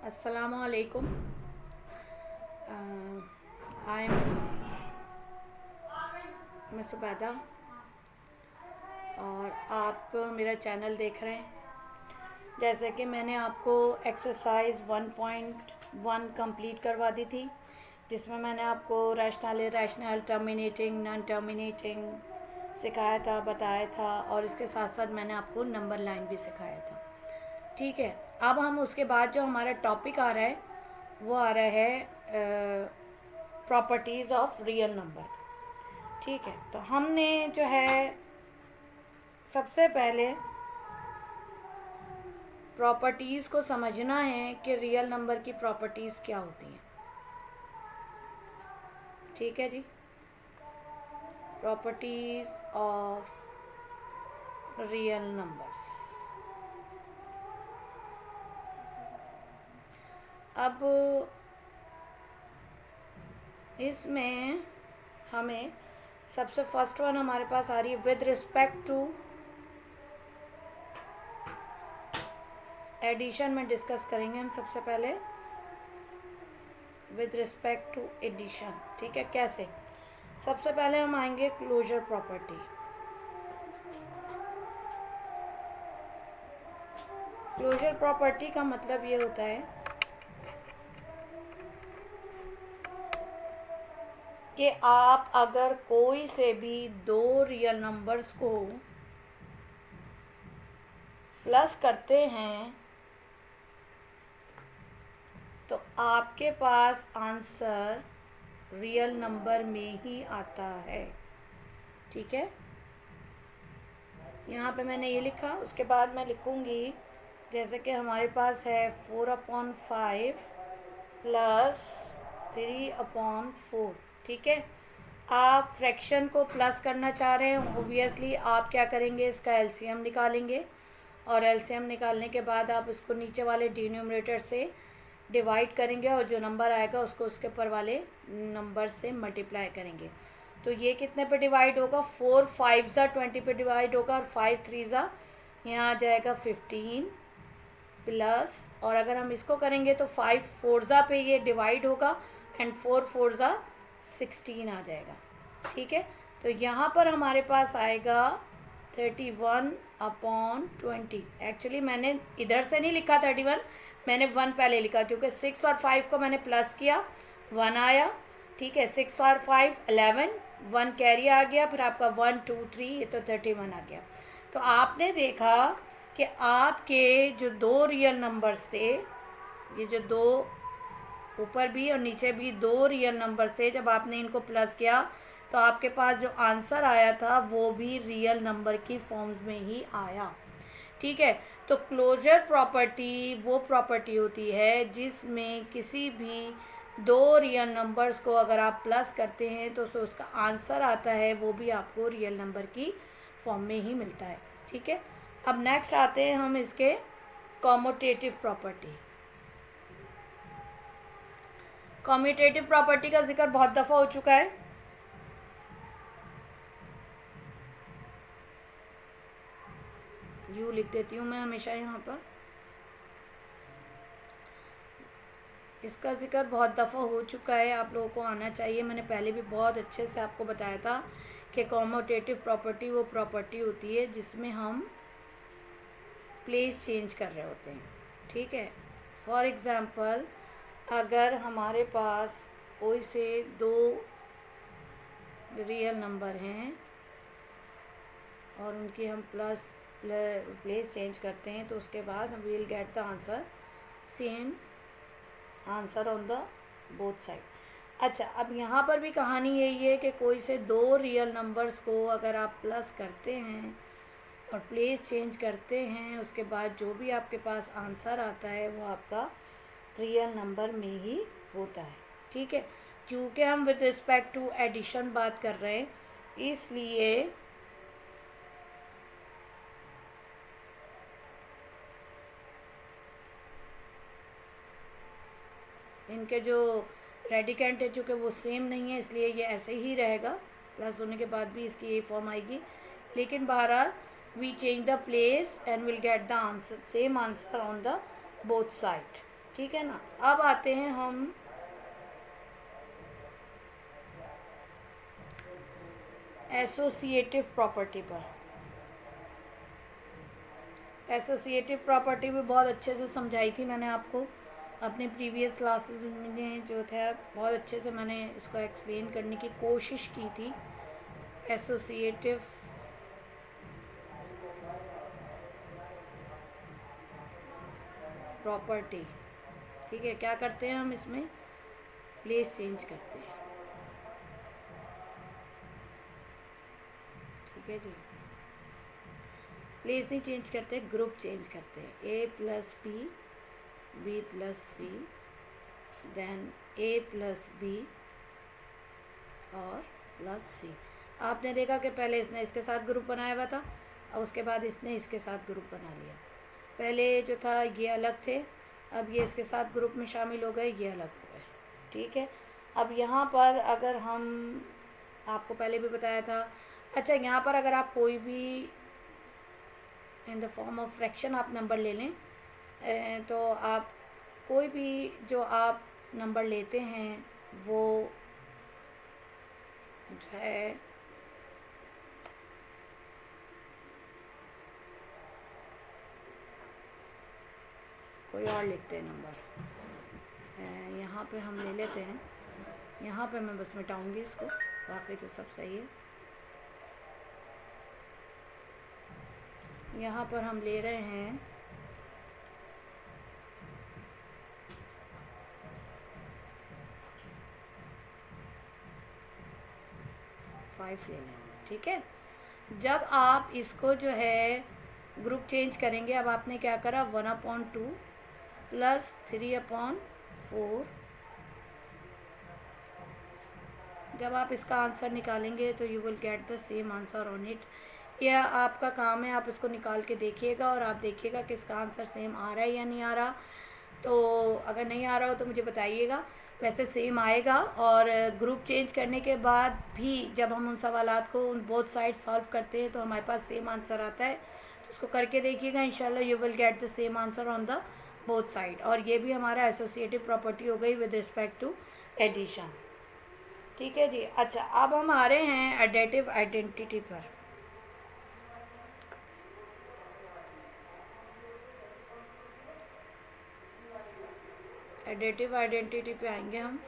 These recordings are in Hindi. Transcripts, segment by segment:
अस्सलामु अलैकुम। आई एम मिस सुबैदा और आप मेरा चैनल देख रहे हैं। जैसे कि मैंने आपको एक्सरसाइज 1.1 कंप्लीट करवा दी थी, जिसमें मैंने आपको rational irrational terminating non terminating सिखाया था, बताया था, और इसके साथ साथ मैंने आपको नंबर लाइन भी सिखाया था। ठीक है, अब हम उसके बाद जो हमारा टॉपिक आ रहा है वो आ रहा है प्रॉपर्टीज़ ऑफ रियल नंबर। ठीक है, तो हमने जो है सबसे पहले प्रॉपर्टीज़ को समझना है कि रियल नंबर की प्रॉपर्टीज़ क्या होती हैं। ठीक है जी, प्रॉपर्टीज़ ऑफ रियल नंबर्स। अब इसमें हमें सबसे फर्स्ट वन हमारे पास आ रही है विद रिस्पेक्ट टू एडिशन में डिस्कस करेंगे हम सबसे पहले विद रिस्पेक्ट टू एडिशन। ठीक है, कैसे? सबसे पहले हम आएंगे क्लोजर प्रॉपर्टी। क्लोजर प्रॉपर्टी का मतलब ये होता है कि आप अगर कोई से भी दो रियल नंबर्स को प्लस करते हैं तो आपके पास आंसर रियल नंबर में ही आता है। ठीक है, यहाँ पे मैंने ये लिखा, उसके बाद मैं लिखूँगी जैसे कि हमारे पास है 4/5 प्लस 3/4। ठीक है, आप फ्रैक्शन को प्लस करना चाह रहे हैं, ओबियसली आप क्या करेंगे, इसका एलसीएम निकालेंगे, और एलसीएम निकालने के बाद आप इसको नीचे वाले डिनोमिनेटर से डिवाइड करेंगे और जो नंबर आएगा उसको उसके ऊपर वाले नंबर से मल्टीप्लाई करेंगे। तो ये कितने पे डिवाइड होगा? 4×5 = 20 पे डिवाइड होगा, और 5×3 यहाँ आ जाएगा 15 प्लस, और अगर हम इसको करेंगे तो 5×4 पे ये डिवाइड होगा एंड 4×4 16 आ जाएगा। ठीक है, तो यहाँ पर हमारे पास आएगा 31/20। एक्चुअली मैंने इधर से नहीं लिखा 31, मैंने 1 पहले लिखा क्योंकि 6 और 5 को मैंने प्लस किया, 1 आया। ठीक है, 6 और 5 11, 1 कैरी आ गया, फिर आपका 1 2 3, ये तो 31 आ गया। तो आपने देखा कि आपके जो दो रियल नंबर्स थे, ये जो दो ऊपर भी और नीचे भी दो रियल नंबर्स थे, जब आपने इनको प्लस किया तो आपके पास जो आंसर आया था वो भी रियल नंबर की फॉर्म्स में ही आया। ठीक है, तो क्लोजर प्रॉपर्टी वो प्रॉपर्टी होती है जिसमें किसी भी दो रियल नंबर्स को अगर आप प्लस करते हैं तो उसका आंसर आता है वो भी आपको रियल नंबर की फॉर्म में ही मिलता है। ठीक है, अब नेक्स्ट आते हैं हम इसके कॉम्यूटेटिव प्रॉपर्टी। कॉम्यूटेटिव प्रॉपर्टी का जिक्र बहुत दफ़ा हो चुका है। यू लिख देती हूँ मैं हमेशा यहाँ पर। इसका जिक्र बहुत दफ़ा हो चुका है, आप लोगों को आना चाहिए। मैंने पहले भी बहुत अच्छे से आपको बताया था कि कॉम्यूटेटिव प्रॉपर्टी वो प्रॉपर्टी होती है जिसमें हम प्लेस चेंज कर रहे होते हैं। ठीक है, फॉर एग्ज़ाम्पल अगर हमारे पास कोई से दो रियल नंबर हैं और उनकी हम प्लेस चेंज करते हैं तो उसके बाद हम will get the answer same answer on the both side. अच्छा, अब यहाँ पर भी कहानी यही है कि कोई से दो रियल नंबर्स को अगर आप प्लस करते हैं और प्लेस चेंज करते हैं, उसके बाद जो भी आपके पास आंसर आता है वो आपका रियल नंबर में ही होता है। ठीक है, चूँकि हम विद रिस्पेक्ट टू एडिशन बात कर रहे हैं इसलिए इनके जो रेडिकेंट है चूँकि वो सेम नहीं है इसलिए ये ऐसे ही रहेगा, प्लस होने के बाद भी इसकी यही फॉर्म आएगी। लेकिन बहरहाल we change the place and will get the answer same answer on the both side. ठीक है ना। अब आते हैं हम एसोसिएटिव प्रॉपर्टी पर। एसोसिएटिव प्रॉपर्टी भी बहुत अच्छे से समझाई थी मैंने आपको अपने प्रीवियस क्लासेस में, जो था बहुत अच्छे से मैंने इसको एक्सप्लेन करने की कोशिश की थी। एसोसिएटिव प्रॉपर्टी, ठीक है। क्या करते हैं हम इसमें, प्लेस चेंज करते हैं, ठीक है जी। प्लेस नहीं चेंज करते, ग्रुप चेंज करते हैं। ए प्लस बी, बी प्लस सी, देन ए प्लस बी और प्लस सी। आपने देखा कि पहले इसने इसके साथ ग्रुप बनाया हुआ था और उसके बाद इसने इसके साथ ग्रुप बना लिया। पहले जो था ये अलग थे, अब ये इसके साथ ग्रुप में शामिल हो गए, ये अलग हो गए, ठीक है। अब यहाँ पर अगर हम, आपको पहले भी बताया था, अच्छा यहाँ पर अगर आप कोई भी in the form of fraction आप नंबर ले लें, तो आप कोई भी जो आप नंबर लेते हैं वो जो है कोई और लिखते हैं नंबर, यहाँ पे हम ले लेते हैं, यहाँ पे मैं बस मिटाऊंगी इसको, बाकी तो सब सही है। यहाँ पर हम ले रहे हैं 5 ले लें, ठीक है। जब आप इसको जो है ग्रुप चेंज करेंगे, अब आपने क्या करा, 1/2 प्लस 3/4। जब आप इसका आंसर निकालेंगे तो you will get the same answer on it. यह आपका काम है, आप इसको निकाल के देखिएगा और आप देखिएगा कि इसका आंसर सेम आ रहा है या नहीं आ रहा। तो अगर नहीं आ रहा हो तो मुझे बताइएगा, वैसे सेम आएगा। और ग्रुप चेंज करने के बाद भी जब हम उन सवालात को उन बोथ साइड सॉल्व करते हैं तो हमारे पास सेम आंसर आता है। तो उसको करके देखिएगा, इंशाल्लाह you will get the same answer on the both side. और ये भी हमारा एसोसिएटिव प्रॉपर्टी हो गई विद रिस्पेक्ट टू एडिशन, ठीक है जी। अच्छा, अब हम आ रहे हैं एडेटिव आइडेंटिटी पर। एडेटिव आइडेंटिटी पे आएंगे हम।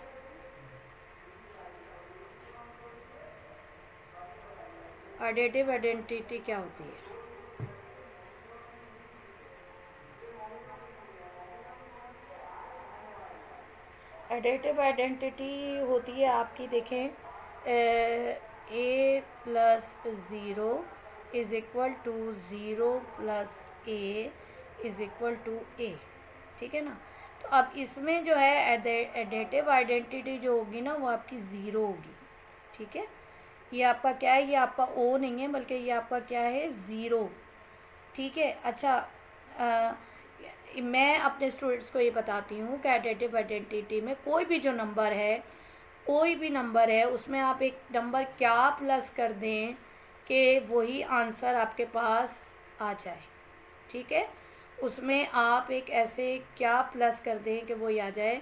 एडेटिव आइडेंटिटी क्या होती है? एडेटिव आइडेंटिटी होती है आपकी, देखें, A plus zero is equal to zero plus A is equal to A, ठीक है ना। तो अब इसमें जो है एडेटिव आइडेंटिटी जो होगी ना वो आपकी ज़ीरो होगी, ठीक है। ये आपका क्या है, ये आपका ओ नहीं है बल्कि ये आपका क्या है, ज़ीरो, ठीक है। अच्छा, मैं अपने स्टूडेंट्स को ये बताती हूँ कि एडेटिव आइडेंटिटी में कोई भी जो नंबर है, कोई भी नंबर है, उसमें आप एक नंबर क्या प्लस कर दें कि वही आंसर आपके पास आ जाए, ठीक है। उसमें आप एक ऐसे क्या प्लस कर दें कि वही आ जाए।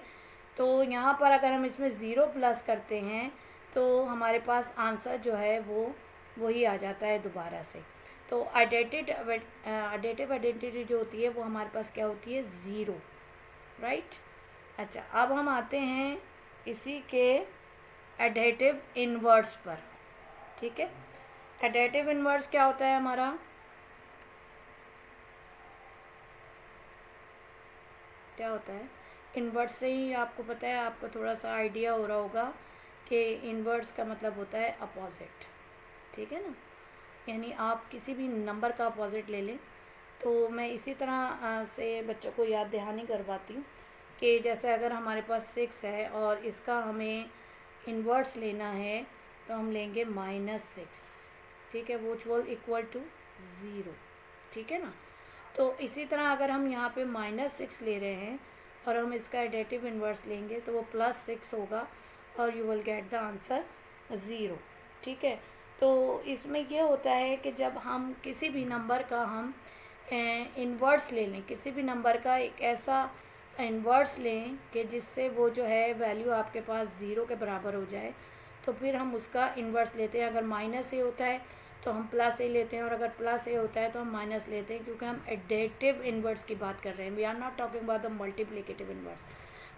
तो यहाँ पर अगर हम इसमें ज़ीरो प्लस करते हैं तो हमारे पास आंसर जो है वो वही आ जाता है दोबारा से। तो एडेटिव आइडेंटिटी जो होती है वो हमारे पास क्या होती है, ज़ीरो, राइट। अच्छा, अब हम आते हैं इसी के एडेटिव इन्वर्स पर, ठीक है। एडेटिव इन्वर्स क्या होता है हमारा, क्या होता है इन्वर्स से ही आपको पता है, आपको थोड़ा सा आइडिया हो रहा होगा कि इन्वर्स का मतलब होता है अपोजिट, ठीक है ना। यानी आप किसी भी नंबर का अपोजिट ले लें। तो मैं इसी तरह से बच्चों को याद दहानी करवाती हूँ कि जैसे अगर हमारे पास 6 है और इसका हमें इन्वर्स लेना है तो हम लेंगे -6, ठीक है, वो विल इक्वल टू ज़ीरो, ठीक है ना। तो इसी तरह अगर हम यहाँ पे -6 ले रहे हैं और हम इसका एडेटिव इन्वर्स लेंगे तो वो +6 होगा और you will get the answer zero, ठीक है। तो इसमें ये होता है कि जब हम किसी भी नंबर का हम इन्वर्स ले लें, किसी भी नंबर का एक ऐसा इन्वर्स लें कि जिससे वो जो है वैल्यू आपके पास ज़ीरो के बराबर हो जाए, तो फिर हम उसका इन्वर्स लेते हैं। अगर माइनस ए होता है तो हम प्लस ए लेते हैं, और अगर प्लस ए होता है तो हम माइनस लेते हैं, क्योंकि हम एडेटिव इन्वर्स की बात कर रहे हैं। We are not talking about the multiplicative inverse.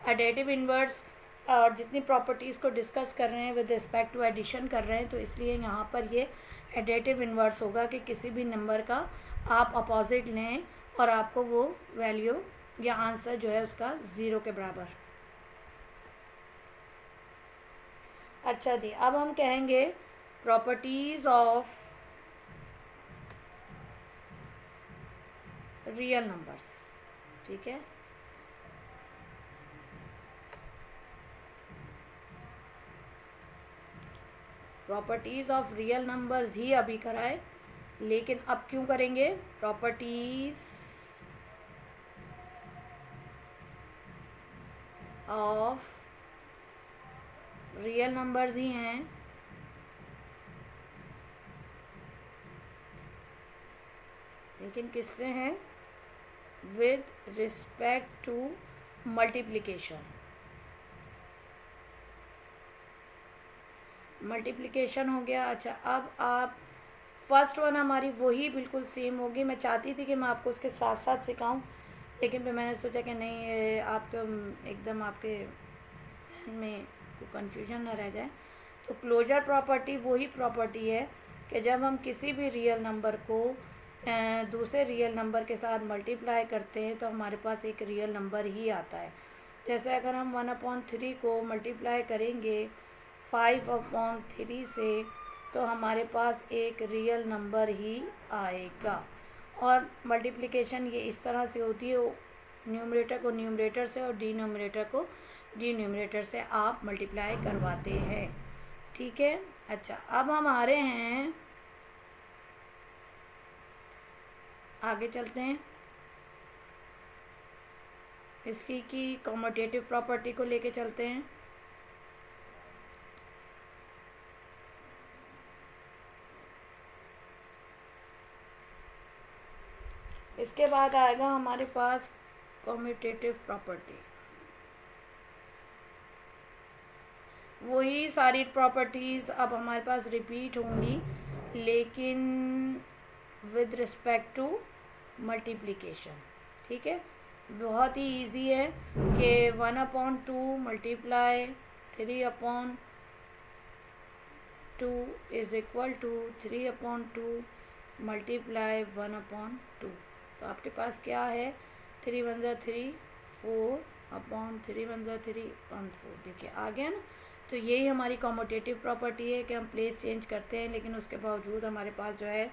Additive inverse और जितनी प्रॉपर्टीज़ को डिस्कस कर रहे हैं विद रिस्पेक्ट टू एडिशन कर रहे हैं, तो इसलिए यहाँ पर ये एडेटिव इन्वर्स होगा कि किसी भी नंबर का आप अपोजिट लें और आपको वो वैल्यू या आंसर जो है उसका ज़ीरो के बराबर। अच्छा जी, अब हम कहेंगे प्रॉपर्टीज़ ऑफ रियल नंबर्स। ठीक है, प्रॉपर्टीज़ ऑफ रियल नंबर्स ही अभी कराए, लेकिन अब क्यों करेंगे प्रॉपर्टीज़ ऑफ रियल नंबर्स ही हैं, लेकिन किससे हैं, with respect to multiplication. Multiplication हो गया। अच्छा, अब आप फर्स्ट वन हमारी वही बिल्कुल सेम होगी। मैं चाहती थी कि मैं आपको उसके साथ साथ सिखाऊं, लेकिन फिर मैंने सोचा कि नहीं, ये आपके एकदम आपके जहन में कोई कन्फ्यूजन ना रह जाए। तो क्लोजर प्रॉपर्टी वही प्रॉपर्टी है कि जब हम किसी भी रियल नंबर को दूसरे रियल नंबर के साथ मल्टीप्लाई करते हैं तो हमारे पास एक रियल नंबर ही आता है। जैसे अगर हम 1/3 को मल्टीप्लाई करेंगे 5/3 से, तो हमारे पास एक रियल नंबर ही आएगा। और मल्टीप्लिकेशन ये इस तरह से होती है, न्यूमरेटर को न्यूमरेटर से और डिनोमिनेटर को डिनोमिनेटर से आप मल्टीप्लाई करवाते हैं। ठीक है। अच्छा, अब हम आ रहे हैं, आगे चलते हैं, इसकी की कॉम्यूटेटिव प्रॉपर्टी को लेके चलते हैं। इसके बाद आएगा हमारे पास कॉम्यूटेटिव प्रॉपर्टी। वही सारी प्रॉपर्टीज़ अब हमारे पास रिपीट होंगी, लेकिन विद रिस्पेक्ट टू मल्टीप्लिकेशन। ठीक है, बहुत ही इजी है कि 1/2 multiply 3/2 is equal to 3/2 multiply 1/2। तो आपके पास क्या है, 3 × 1 = 3, 4/3 × 1 = 3 4। देखिए आ गया ना। तो यही हमारी कॉम्यूटेटिव प्रॉपर्टी है कि हम प्लेस चेंज करते हैं, लेकिन उसके बावजूद हमारे पास जो है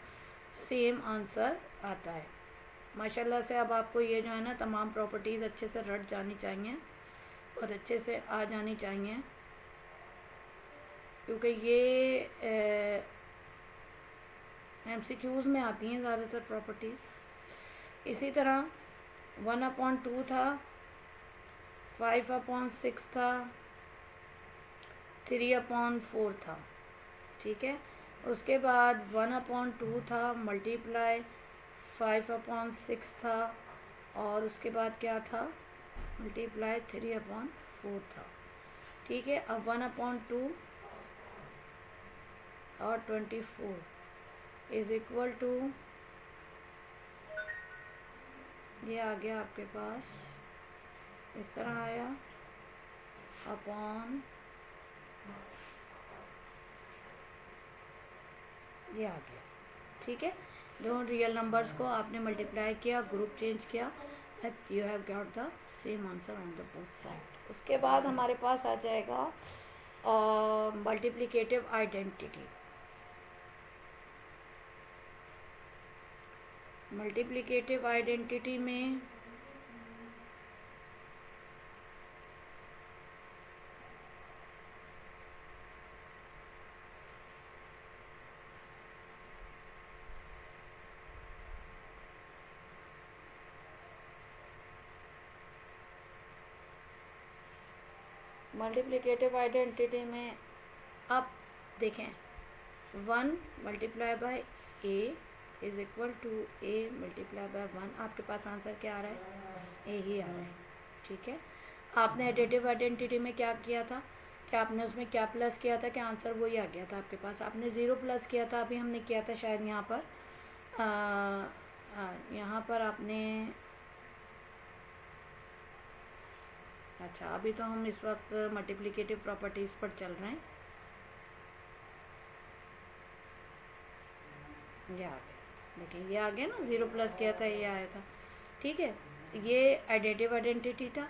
सेम आंसर आता है। माशाल्लाह से अब आपको ये जो है ना तमाम प्रॉपर्टीज़ अच्छे से रट जानी चाहिए और अच्छे से आ जानी चाहिए, क्योंकि ये MCQs में आती हैं ज़्यादातर प्रॉपर्टीज़। इसी तरह 1/2 था, 5/6 था, 3/4 था। ठीक है, उसके बाद 1/2 था मल्टीप्लाई 5/6 था, और उसके बाद क्या था, मल्टीप्लाई 3/4 था। ठीक है, अब 1/2 और 24 इज़ इक्वल टू, ये आ गया आपके पास, इस तरह आया, अपॉन ये आ गया। ठीक है, दोनों रियल नंबर्स को आपने मल्टीप्लाई किया, ग्रुप चेंज किया, you have got the same answer on the both side. उसके बाद हमारे पास आ जाएगा मल्टीप्लिकेटिव आइडेंटिटी। मल्टीप्लिकेटिव आइडेंटिटी में अब देखें 1 multiply by a is equal to a multiply by 1। आपके पास आंसर क्या आ रहा है, ए ही आ रहा है। ठीक है, आपने एडिटिव आइडेंटिटी में क्या किया था कि आपने उसमें क्या प्लस किया था कि आंसर वही आ गया था आपके पास, आपने ज़ीरो प्लस किया था। अभी हमने किया था शायद यहाँ पर यहाँ पर आपने, अच्छा अभी तो हम इस वक्त मल्टीप्लिकेटिव प्रॉपर्टीज़ पर चल रहे हैं। ये आ गया, देखिए ये आ गया ना, ज़ीरो प्लस किया था ये आया था। ठीक है, ये एडिटिव आइडेंटिटी था।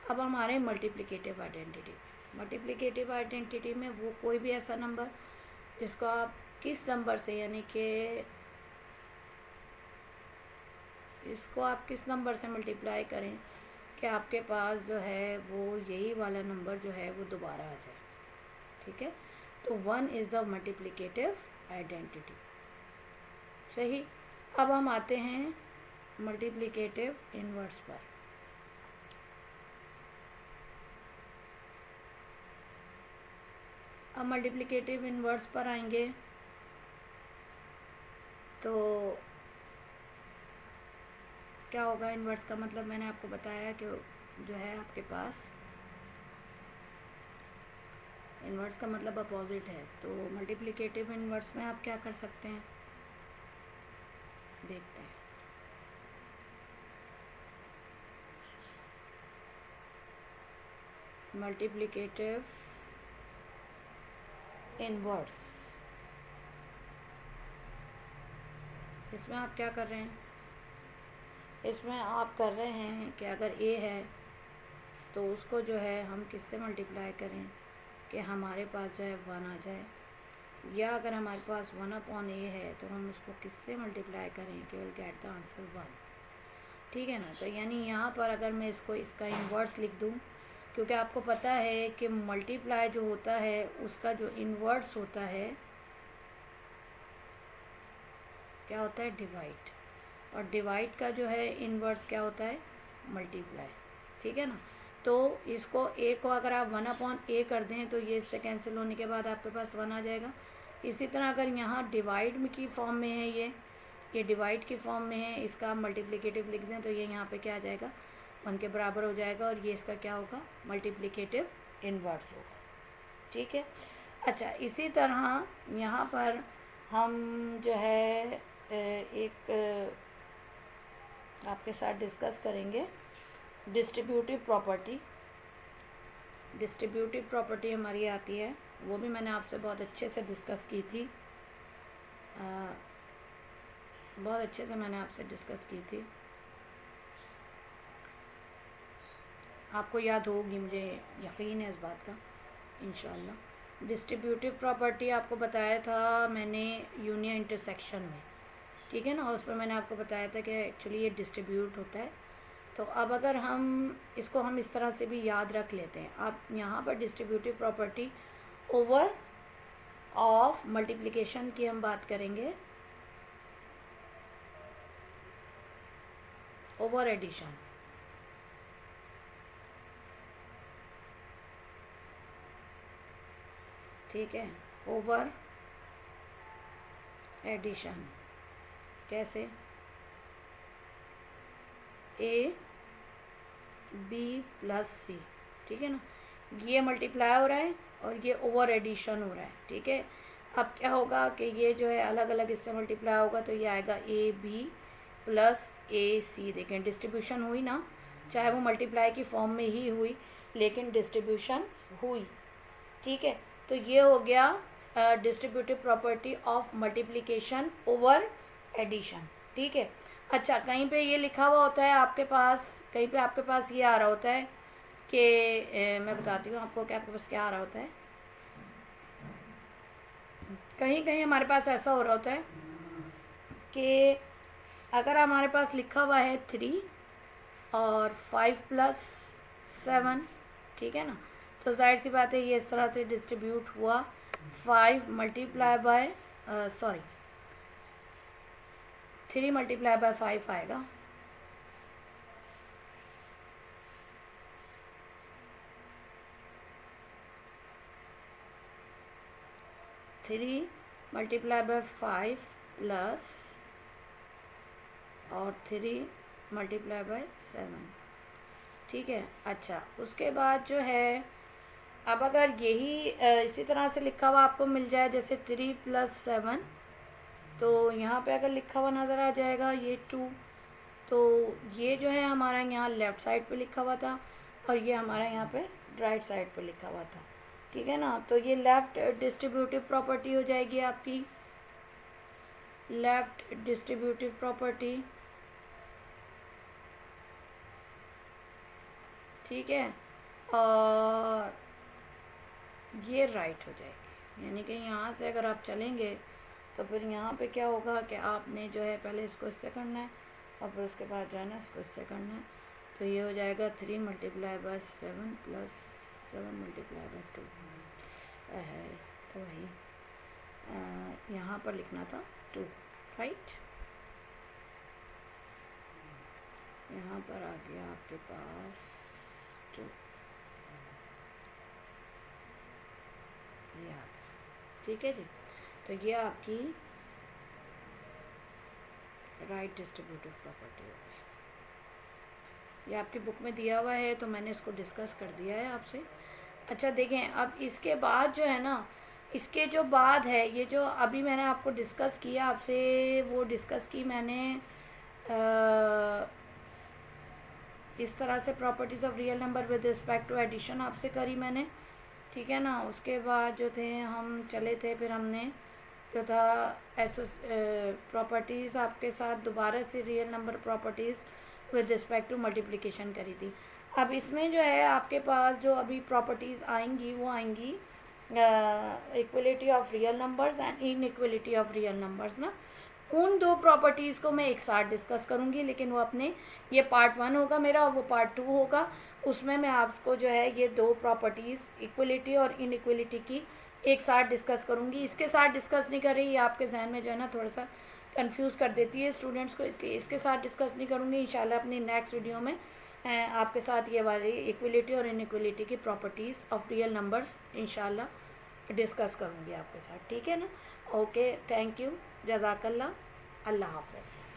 अब हमारे मल्टीप्लिकेटिव आइडेंटिटी, मल्टीप्लिकेटिव आइडेंटिटी में वो कोई भी ऐसा नंबर जिसको आप किस नंबर से, यानी कि इसको आप किस नंबर से मल्टीप्लाई करें कि आपके पास जो है वो यही वाला नंबर जो है वो दोबारा आ जाए। ठीक है, तो 1 इज़ द मल्टीप्लिकेटिव आइडेंटिटी। सही, अब हम आते हैं मल्टीप्लिकेटिव इनवर्स पर। अब मल्टीप्लिकेटिव इनवर्स पर आएंगे तो क्या होगा। इनवर्स का मतलब मैंने आपको बताया कि जो है आपके पास इनवर्स का मतलब अपोजिट है। तो मल्टीप्लिकेटिव इनवर्स में आप क्या कर सकते हैं, देखते हैं। मल्टीप्लिकेटिव इनवर्स, इसमें आप क्या कर रहे हैं, इसमें आप कर रहे हैं कि अगर ए है तो उसको जो है हम किससे मल्टीप्लाई करें कि हमारे पास जो है 1 आ जाए, या अगर हमारे पास 1/a है तो हम उसको किससे मल्टीप्लाई करें कि विल गेट द आंसर 1। ठीक है ना, तो यानी यहाँ पर अगर मैं इसको इसका इन्वर्स लिख दूँ, क्योंकि आपको पता है कि मल्टीप्लाई जो होता है उसका जो इन्वर्स होता है क्या होता है, डिवाइड, और डिवाइड का जो है इन्वर्स क्या होता है, मल्टीप्लाई। ठीक है ना, तो इसको ए को अगर आप 1/a कर दें तो ये इससे कैंसिल होने के बाद आपके पास 1 आ जाएगा। इसी तरह अगर यहाँ डिवाइड में की फॉर्म में है ये डिवाइड की फॉर्म में है, इसका आप मल्टीप्लिकेटिव लिख दें तो ये यहाँ पे क्या आ जाएगा, 1 के बराबर हो जाएगा, और ये इसका क्या होगा, मल्टीप्लिकेटिव इन्वर्स होगा। ठीक है, अच्छा इसी तरह यहाँ पर हम जो है एक आपके साथ डिस्कस करेंगे डिस्ट्रीब्यूटिव प्रॉपर्टी। डिस्ट्रीब्यूटिव प्रॉपर्टी हमारी आती है, वो भी मैंने आपसे बहुत अच्छे से डिस्कस की थी, बहुत अच्छे से मैंने आपसे डिस्कस की थी, आपको याद होगी, मुझे यकीन है इस बात का इंशाल्लाह। डिस्ट्रीब्यूटिव प्रॉपर्टी आपको बताया था मैंने यूनियन इंटरसेक्शन में। ठीक है ना, उस पर मैंने आपको बताया था कि एक्चुअली ये डिस्ट्रीब्यूट होता है। तो अब अगर हम इसको हम इस तरह से भी याद रख लेते हैं, अब यहाँ पर distributive property over of multiplication की हम बात करेंगे, ओवर एडिशन। ठीक है, ओवर एडिशन कैसे, ए बी प्लस सी। ठीक है ना, ये मल्टीप्लाई हो रहा है और ये ओवर एडिशन हो रहा है। ठीक है, अब क्या होगा कि ये जो है अलग अलग इससे मल्टीप्लाई होगा तो ये आएगा ए बी प्लस ए सी। देखें डिस्ट्रीब्यूशन हुई ना, चाहे वो मल्टीप्लाई की फॉर्म में ही हुई लेकिन डिस्ट्रीब्यूशन हुई। ठीक है, तो ये हो गया distributive property of multiplication over addition. ठीक है, अच्छा कहीं पे ये लिखा हुआ होता है आपके पास, कहीं पे आपके पास ये आ रहा होता है कि मैं बताती हूँ आपको कि आपके पास क्या आ रहा होता है। कहीं कहीं हमारे पास ऐसा हो रहा होता है कि अगर हमारे पास लिखा हुआ है 3 और 5 + 7, ठीक है ना, तो जाहिर सी बात है ये इस तरह से डिस्ट्रीब्यूट हुआ 5 मल्टीप्लाई बाय 3 मल्टीप्लाई बाय 5 आएगा। थ्री मल्टीप्लाई बाय 5 प्लस और 3 मल्टीप्लाई बाय 7, ठीक है। अच्छा, उसके बाद जो है, अब अगर यही इसी तरह से लिखा हुआ आपको मिल जाए, जैसे 3+7, तो यहाँ पे अगर लिखा हुआ नज़र आ जाएगा ये 2, तो ये जो है हमारा यहाँ लेफ़्ट साइड पे लिखा हुआ था और ये हमारा यहाँ पे राइट साइड पे लिखा हुआ था, ठीक है ना। तो ये लेफ़्ट डिस्ट्रीब्यूटिव प्रॉपर्टी हो जाएगी आपकी, लेफ़्ट डिस्ट्रीब्यूटिव प्रॉपर्टी, ठीक है। और ये राइट हो जाएगी, यानी कि यहाँ से अगर आप चलेंगे तो फिर यहाँ पे क्या होगा कि आपने जो है पहले इसको इससे करना है और फिर उसके बाद जो है ना इसको इससे करना है। तो ये हो जाएगा 3 × 7 + 7 × 2 है, तो वही यहाँ पर लिखना था 2, राइट। यहाँ पर आ गया आपके पास 2, ये आ गया, ठीक है जी। तो ये आपकी राइट डिस्ट्रीब्यूटिव प्रॉपर्टी हो गई। ये आपकी बुक में दिया हुआ है तो मैंने इसको डिस्कस कर दिया है आपसे। अच्छा देखें, अब इसके बाद जो है ना, इसके जो बाद है, ये जो अभी मैंने आपको डिस्कस किया आपसे, वो डिस्कस की मैंने इस तरह से properties of real number with respect to addition आपसे करी मैंने, ठीक है ना। उसके बाद जो थे हम चले थे, फिर हमने जो था प्रॉपर्टीज़ आपके साथ दोबारा से real number properties with respect to multiplication करी थी। अब इसमें जो है आपके पास जो अभी प्रॉपर्टीज़ आएंगी वो आएंगी equality of real numbers and inequality of real numbers ना। उन दो प्रॉपर्टीज़ को मैं एक साथ डिस्कस करूँगी, लेकिन वो अपने, ये पार्ट 1 होगा मेरा और वो पार्ट 2 होगा। उसमें मैं आपको जो है ये दो प्रॉपर्टीज़ इक्वलिटी और इनइक्वलिटी की एक साथ डिस्कस करूँगी। इसके साथ डिस्कस नहीं कर रही, ये आपके जहन में जो है ना थोड़ा सा कंफ्यूज कर देती है स्टूडेंट्स को, इसलिए इसके साथ डिस्कस नहीं करूँगी। इंशाल्लाह अपनी नेक्स्ट वीडियो में आपके साथ ये वाली इक्वलिटी और इनइक्वलिटी की प्रॉपर्टीज़ ऑफ रियल नंबर्स इंशाल्लाह डिस्कस करूँगी आपके साथ, ठीक है ना। ओके, थैंक यू, जज़ाकल्लाह, अल्लाह हाफ़िज़।